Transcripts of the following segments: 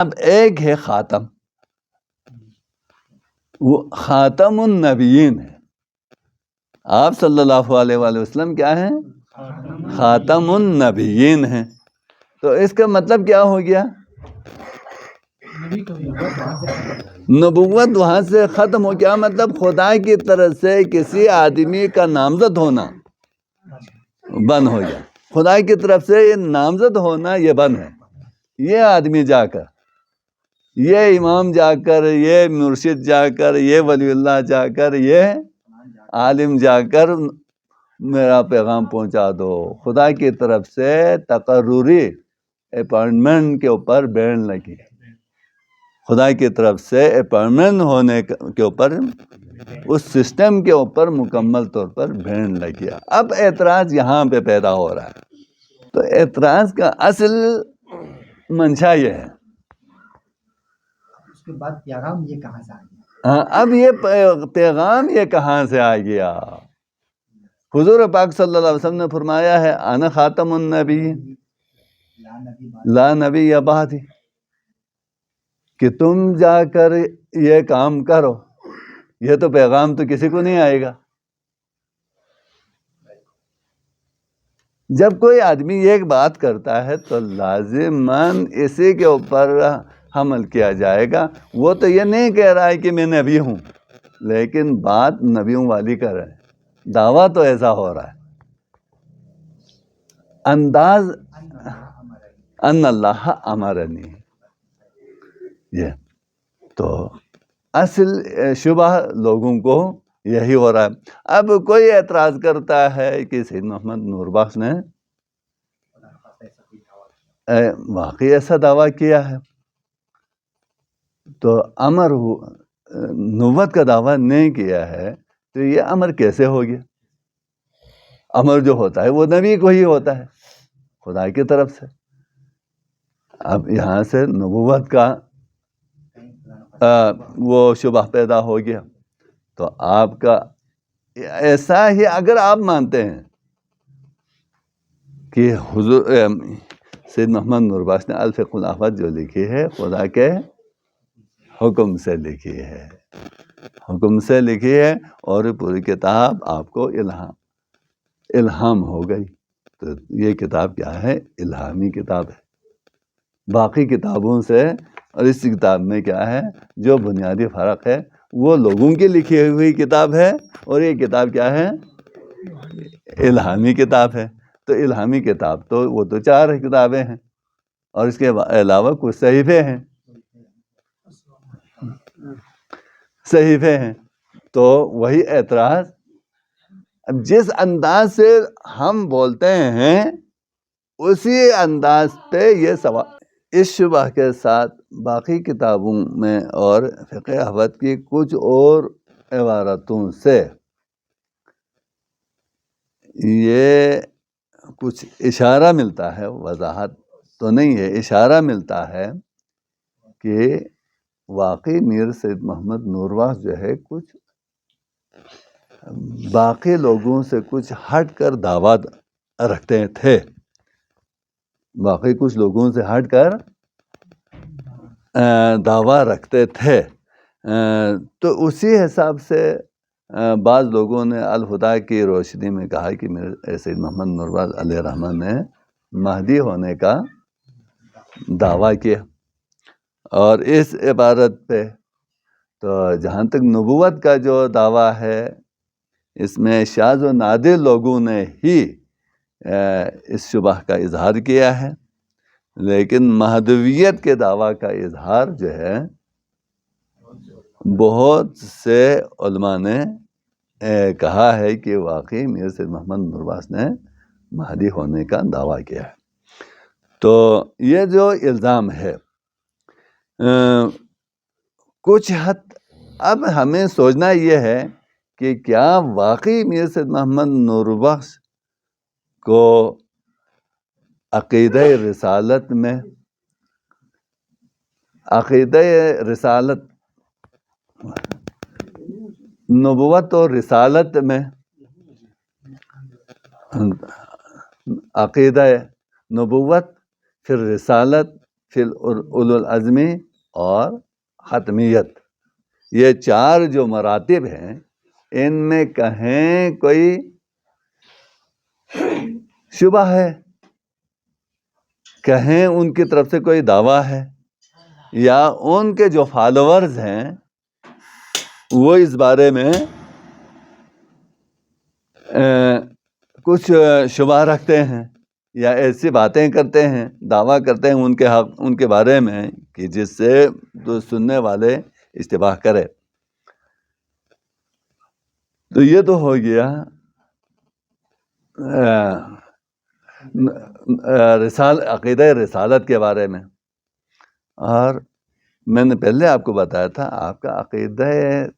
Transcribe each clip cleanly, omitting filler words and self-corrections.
اب ایک ہے خاتم، وہ خاتم النبیین ہے. آپ صلی اللہ علیہ وآلہ وسلم کیا ہیں؟ خاتم النبیین ہیں. تو اس کا مطلب کیا ہو گیا؟ نبوت وہاں سے ختم ہو. کیا مطلب؟ خدا کی طرف سے کسی آدمی کا نامزد ہونا بند ہو گیا. خدا کی طرف سے یہ نامزد ہونا یہ بند ہے. یہ آدمی جا کر، یہ امام جا کر، یہ مرشد جا کر، یہ ولی اللہ جا کر، یہ عالم جا کر میرا پیغام پہنچا دو. خدا کی طرف سے تقرری اپائنٹمنٹ کے اوپر بین لگی. خدا کی طرف سے اپائنٹمنٹ ہونے کے اوپر، اس سسٹم کے اوپر مکمل طور پر بین لگ گیا. اب اعتراض یہاں پہ پیدا ہو رہا ہے. تو اعتراض کا اصل منشا یہ ہے. اس کے بعد پیغام یہ کہاں سے آ گیا؟ ہاں، اب یہ پیغام یہ کہاں سے آ گیا؟ حضور پاک صلی اللہ علیہ وسلم نے فرمایا ہے انا خاتم النبی لا نبی بعدی، کہ تم جا کر یہ کام کرو. یہ تو پیغام تو کسی کو نہیں آئے گا. جب کوئی آدمی ایک بات کرتا ہے تو لازماً اسی کے اوپر حمل کیا جائے گا. وہ تو یہ نہیں کہہ رہا ہے کہ میں نبی ہوں، لیکن بات نبیوں والی کر رہے ہیں. دعویٰ تو ایسا ہو رہا ہے. انداز ان اللہ امرنی، یہ تو اصل شبہ لوگوں کو یہی ہو رہا ہے. اب کوئی اعتراض کرتا ہے کہ سید محمد نور بخش نے واقعی ایسا دعویٰ کیا ہے، تو امر نبوت کا دعویٰ نہیں کیا ہے، تو یہ امر کیسے ہو گیا؟ امر جو ہوتا ہے وہ نبی کو ہی ہوتا ہے، خدا کی طرف سے. اب یہاں سے نبوت کا وہ شبہ پیدا ہو گیا. تو آپ کا ایسا ہی اگر آپ مانتے ہیں کہ حضور سید محمد نور بخش نے الفق الآفات جو لکھی ہے خدا کے حکم سے لکھی ہے، حکم سے لکھی ہے، اور پوری کتاب آپ کو الہام ہو گئی. تو یہ کتاب کیا ہے؟ الہامی کتاب ہے. باقی کتابوں سے اور اس کتاب میں کیا ہے جو بنیادی فرق ہے؟ وہ لوگوں کی لکھی ہوئی کتاب ہے، اور یہ کتاب کیا ہے؟ الہامی کتاب ہے. تو الہامی کتاب تو وہ تو 4 کتابیں ہیں، اور اس کے علاوہ کچھ صحیفے ہیں. تو وہی اعتراض. اب جس انداز سے ہم بولتے ہیں اسی انداز پہ یہ سوال. اس شبہ کے ساتھ باقی کتابوں میں اور فقہ احوت کی کچھ اور عبارتوں سے یہ کچھ اشارہ ملتا ہے، وضاحت تو نہیں ہے، اشارہ ملتا ہے کہ واقعی میر سید محمد نور بخش جو ہے کچھ باقی لوگوں سے کچھ ہٹ کر دعویٰ رکھتے تھے. باقی کچھ لوگوں سے ہٹ کر دعویٰ رکھتے تھے. تو اسی حساب سے بعض لوگوں نے الہدا کی روشنی میں کہا کہ میرے سید محمد نور بخش علیہ الرحمہ نے مہدی ہونے کا دعویٰ کیا. اور اس عبارت پہ تو جہاں تک نبوت کا جو دعویٰ ہے اس میں شاذ و نادر لوگوں نے ہی اس شبہ کا اظہار کیا ہے، لیکن مہدویت کے دعویٰ کا اظہار جو ہے بہت سے علماء نے کہا ہے کہ واقعی میر سید محمد نور بخش نے مہدی ہونے کا دعویٰ کیا ہے. تو یہ جو الزام ہے کچھ حد اب ہمیں سوچنا یہ ہے کہ کیا واقعی میر سید محمد نور بخش کو عقیدہ رسالت نبوت اور رسالت میں عقیدہ نبوت پھر رسالت فی اولو العزمی اور حتمیت، یہ چار جو مراتب ہیں ان میں کہیں کوئی شبہ ہے، کہیں ان کی طرف سے کوئی دعویٰ ہے، یا ان کے جو فالوورز ہیں وہ اس بارے میں کچھ شبہ رکھتے ہیں یا ایسی باتیں کرتے ہیں، دعویٰ کرتے ہیں ان کے حق، ان کے بارے میں کہ جس سے تو سننے والے اشتباہ کرے. تو یہ تو ہو گیا عقیدہ رسالت کے بارے میں. اور میں نے پہلے آپ کو بتایا تھا آپ کا عقیدہ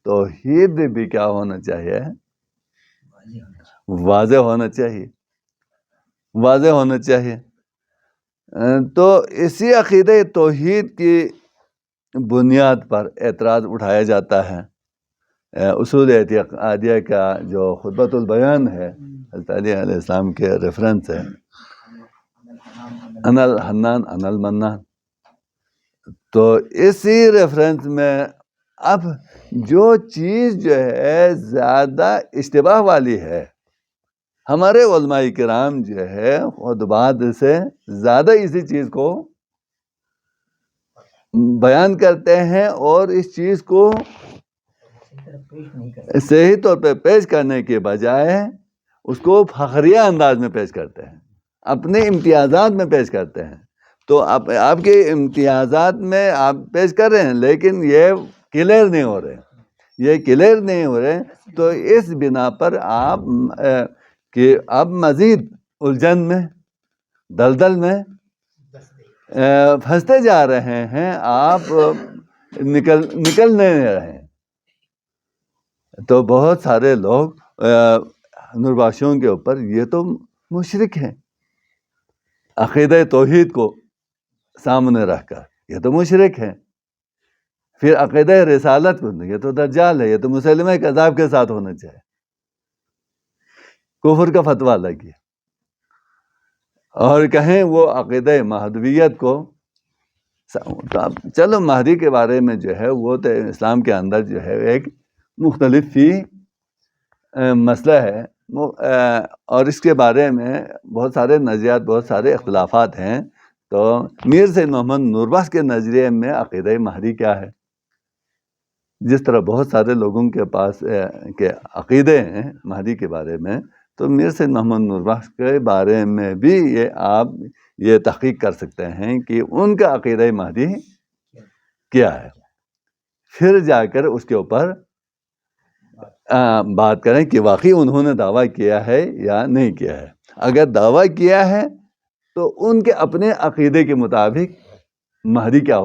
توحید بھی کیا ہونا چاہیے؟ واضح ہونا چاہیے، واضح ہونا چاہیے. تو اسی عقیدہ توحید کی بنیاد پر اعتراض اٹھایا جاتا ہے. اصول اعتقادیہ کا جو خطبۃ البیان ہے حضرت علی علیہ السلام کے ریفرنس ہے، انا الحنان انا المنان. تو اسی ریفرنس میں اب جو چیز جو ہے زیادہ اشتباہ والی ہے، ہمارے علماء کرام جو ہے خود بعد سے زیادہ اسی چیز کو بیان کرتے ہیں اور اس چیز کو صحیح طور پہ پیش کرنے کے بجائے اس کو فخریہ انداز میں پیش کرتے ہیں، اپنے امتیازات میں پیش کرتے ہیں. تو آپ کے امتیازات میں آپ پیش کر رہے ہیں لیکن یہ کلیئر نہیں ہو رہے، یہ کلیئر نہیں ہو رہے. تو اس بنا پر آپ کہ اب مزید الجھن میں، دلدل میں پھنستے جا رہے ہیں، آپ نکل نہیں رہے ہیں. تو بہت سارے لوگ نوربخشوں کے اوپر یہ تو مشرک ہیں، عقیدہ توحید کو سامنے رکھ کر یہ تو مشرک ہیں. پھر عقیدہ رسالت کو یہ تو دجال ہے، یہ تو مسلمہ کذاب کے ساتھ ہونا چاہیے، کفر کا فتویٰ لگی. اور کہیں وہ عقیدہ مہدویت کو، چلو مہدی کے بارے میں جو ہے وہ تو اسلام کے اندر جو ہے ایک مختلف فی مسئلہ ہے، اور اس کے بارے میں بہت سارے نظریات، بہت سارے اختلافات ہیں. تو میر سید محمد نوربخش کے نظریے میں عقیدہ مہدی کیا ہے، جس طرح بہت سارے لوگوں کے پاس کے عقیدے ہیں مہدی کے بارے میں، تو میر سید محمد نوربخش کے بارے میں بھی یہ آپ یہ تحقیق کر سکتے ہیں کہ ان کا عقیدہ مہدی کیا ہے. پھر جا کر اس کے اوپر بات کریں کہ واقعی انہوں نے دعویٰ کیا ہے یا نہیں کیا ہے. اگر دعویٰ کیا ہے تو ان کے اپنے عقیدے کے مطابق مہدی کیا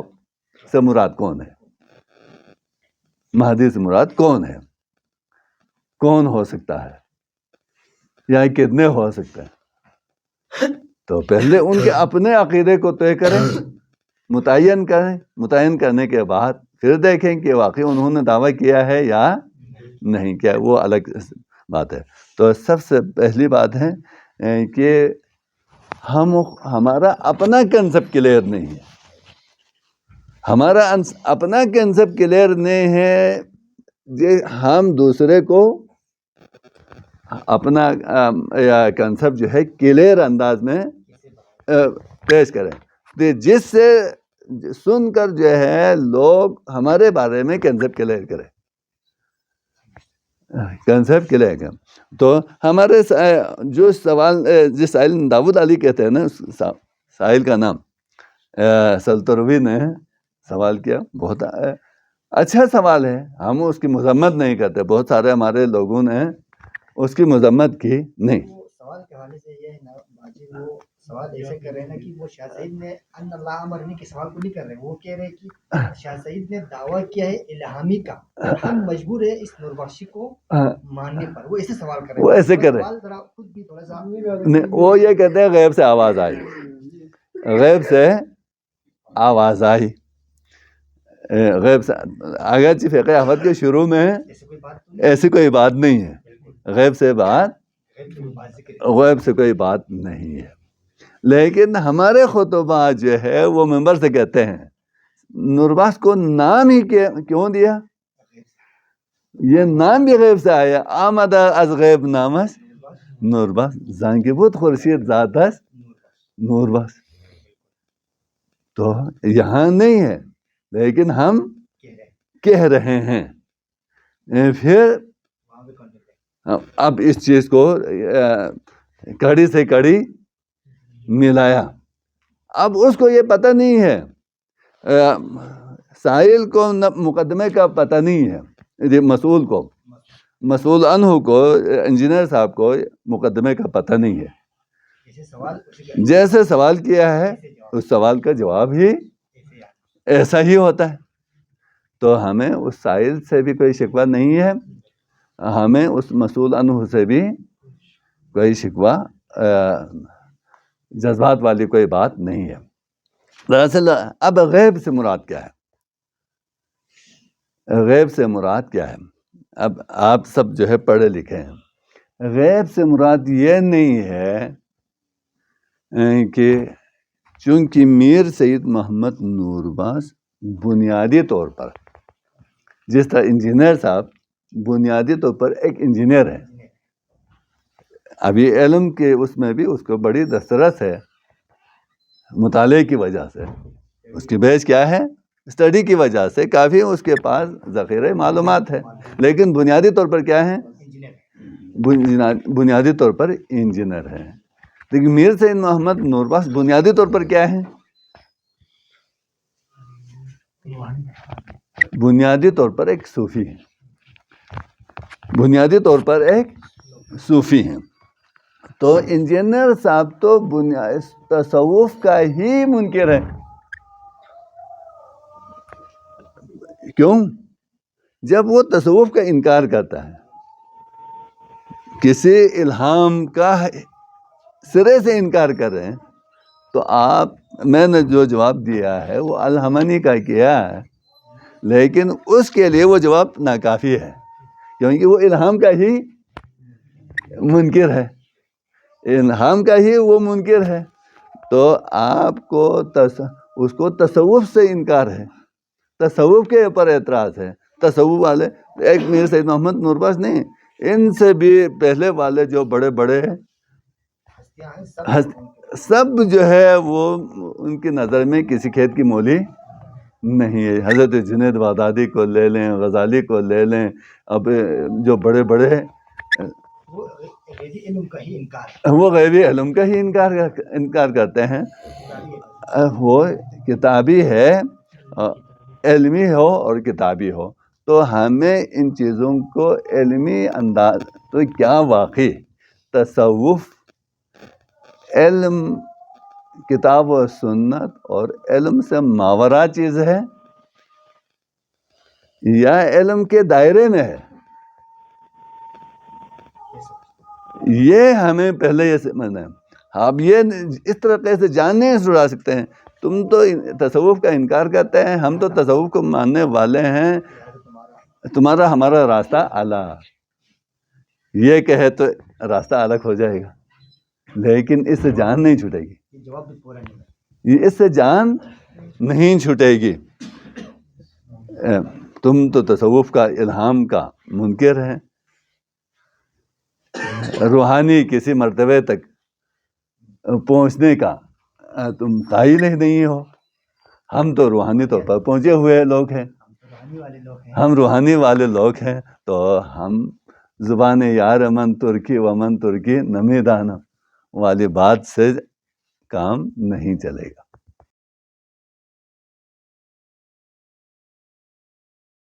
سے مراد کون ہے، مہدی سے مراد کون ہے، کون ہو سکتا ہے یا کتنے ہو سکتے ہیں. تو پہلے ان کے اپنے عقیدے کو طے کریں، متعین کریں، متعین کرنے کے بعد پھر دیکھیں کہ واقعی انہوں نے دعویٰ کیا ہے یا نہیں کیا، وہ الگ بات ہے. تو سب سے پہلی بات ہے کہ ہمارا اپنا کنسپٹ کلیئر نہیں ہے، ہمارا اپنا کنسپٹ کلیئر نہیں ہے. ہم دوسرے کو اپنا کنسپٹ جو ہے کلیئر انداز میں پیش کریں، جس سے سن کر جو ہے لوگ ہمارے بارے میں کنسپٹ کلیئر کریں، کنسپٹ کلیئر کریں. تو ہمارے جو سوال جس سائل داؤد علی کہتے ہیں نا، سائل کا نام سلطروی نے سوال کیا، بہت اچھا سوال ہے، ہم اس کی مذمت نہیں کرتے، بہت سارے ہمارے لوگوں نے اس کی مذمت کی نہیں. سوال کے حوالے سے یہ ہے نا باجی، وہ سوال ایسے کر رہے ہیں نا کہ وہ شاہ سعید نے ان اللہ امرنی کے سوال کو نہیں کر رہے، وہ کہہ رہے ہیں کہ شاہ سعید نے دعویٰ کیا ہے الہامی کا، ہم مجبور ہے اس نوربخشی کو ماننے پر. وہ ایسے سوال کر رہے ہیں، وہ ایسے کر رہے ہیں. سوال ذرا خود بھی تھوڑا سا وہ یہ کہتے ہیں غیب سے آواز آئی، غیب سے آواز آئی، غیب سے. اگرچہ فقہ احمد کے شروع میں ایسی کوئی بات نہیں ہے، غیب سے بات، غیب سے کوئی بات نہیں ہے. لیکن ہمارے خطبہ جو ہے وہ ممبر سے کہتے ہیں نوربخش کو نام ہی کیوں دیا؟ یہ نام بھی غیب سے آیا. آمد از غیب نامش نوربخش زانگی بود خورشید ذاتش نوربخش. تو یہاں نہیں ہے لیکن ہم کہہ رہے ہیں. پھر اب اس چیز کو کڑی سے کڑی ملایا. اب اس کو یہ پتہ نہیں ہے, سائل کو مقدمے کا پتہ نہیں ہے, مسئول عنہ کو انجینئر صاحب کو مقدمے کا پتہ نہیں ہے. جیسے سوال کیا ہے اس سوال کا جواب ہی ایسا ہی ہوتا ہے. تو ہمیں اس سائل سے بھی کوئی شکوہ نہیں ہے, ہمیں اس مسئول عنہ سے بھی کوئی شکوہ جذبات والی کوئی بات نہیں ہے. دراصل اب غیب سے مراد کیا ہے؟ غیب سے مراد کیا ہے؟ اب آپ سب جو ہے پڑھے لکھے ہیں. غیب سے مراد یہ نہیں ہے کہ چونکہ میر سید محمد نوربخش بنیادی طور پر جس طرح انجینئر صاحب بنیادی طور پر ایک انجینئر ہے, ابھی علم کے اس میں بھی اس کو بڑی دسترس ہے مطالعے کی وجہ سے. اس کی بیس کیا ہے؟ اسٹڈی کی وجہ سے کافی اس کے پاس ذخیرہ معلومات ہے, لیکن بنیادی طور پر کیا ہے؟ بنیادی طور پر انجینئر ہے. لیکن میر سید محمد نوربخش بنیادی طور پر کیا ہے؟ بنیادی طور پر ایک صوفی ہے. بنیادی طور پر ایک صوفی ہیں. تو انجینئر صاحب تو تصوف کا ہی منکر ہے. کیوں؟ جب وہ تصوف کا انکار کرتا ہے, کسی الہام کا سرے سے انکار کر رہے ہیں, تو میں نے جو جواب دیا ہے وہ الہمنی کا کیا ہے, لیکن اس کے لیے وہ جواب ناکافی ہے کیونکہ وہ الہام کا ہی منکر ہے. الہام کا ہی وہ منکر ہے. تو آپ کو اس کو تصوف سے انکار ہے, تصوف کے اوپر اعتراض ہے. تصوف والے ایک میر سید محمد نوربخش نہیں, ان سے بھی پہلے والے جو بڑے بڑے سب جو ہے وہ ان کی نظر میں کسی کھیت کی مولی نہیں ہے. حضرت جنید بغدادی کو لے لیں, غزالی کو لے لیں, اب جو بڑے بڑے وہ غیبی علم کا ہی انکار کرتے ہیں. وہ کتابی ہے, علمی ہو اور کتابی ہو. تو ہمیں ان چیزوں کو علمی انداز, تو کیا واقعی تصوف علم کتاب و سنت اور علم سے ماورا چیز ہے یا علم کے دائرے میں ہے؟ یہ ہمیں پہلے یہ سمجھنا ہے. آپ یہ اس طریقے سے جاننے سے چھڑا سکتے ہیں. تم تو تصوف کا انکار کرتے ہیں, ہم تو تصوف کو ماننے والے ہیں, تمہارا ہمارا راستہ الگ. یہ کہے تو راستہ الگ ہو جائے گا, لیکن اس سے جان نہیں چھوٹے گی. اس سے جان نہیں چھوٹے گی. تم تو تصوف کا الہام کا منکر ہے, روحانی کسی مرتبے تک پہنچنے کا تم قائل ہی نہیں ہو. ہم تو روحانی طور پر پہنچے ہوئے لوگ ہیں, ہم روحانی والے لوگ ہیں. تو ہم زبان یار من ترکی و من ترکی نمی دانم والی بات سے کام نہیں چلے گا.